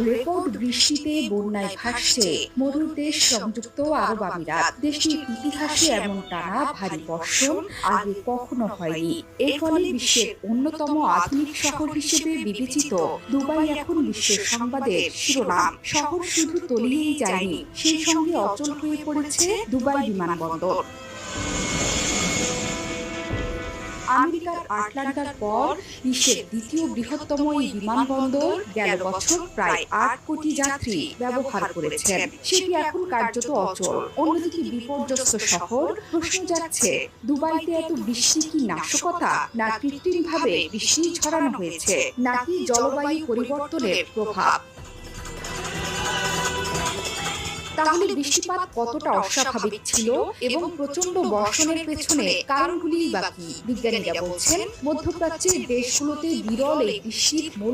Record বৃষ্টিতে বন্যায় ভাসছে মরুর দেশ সংযুক্ত আরব আমিরাত। দেশটির ইতিহাসে এমন টানা ভারী বর্ষণ আগে কখনো হয়নি। এর ফলে বিশ্বের অন্যতম আধুনিক শহর হিসেবে বিবেচিত দুবাই এখন বিশ্বের সংবাদের শিরোনাম। শহর শুধু তলিয়েই যায়নি, সেই সঙ্গে অচল হয়ে পড়েছে দুবাই বিমানবন্দর। আমেরিকার আটলান্টার পর বিশ্বের দ্বিতীয় বৃহত্তম এই বিমানবন্দর গেল বছর প্রায় ৮ কোটি যাত্রী ব্যবহার করেছেন। সেটি এখন কার্যত অচল। অন্যদিকে বিপর্যস্ত শহর। প্রশ্ন যাচ্ছে, দুবাইতে এত বৃষ্টি কি নাশকতা, না কৃত্রিমভাবে বৃষ্টি ছড়ানো হয়েছে, নাকি জলবায়ু পরিবর্তনের প্রভাব? তাহলে বৃষ্টিপাত কতটা অস্বাভাবিক ছিল এবং প্রচন্ড বর্ষণের পেছনে কারণগুলি বা কি? বিজ্ঞানীরা বলছেন, মধ্যপ্রাচ্যের দেশগুলোতে বিরল এই বৃষ্টির মূল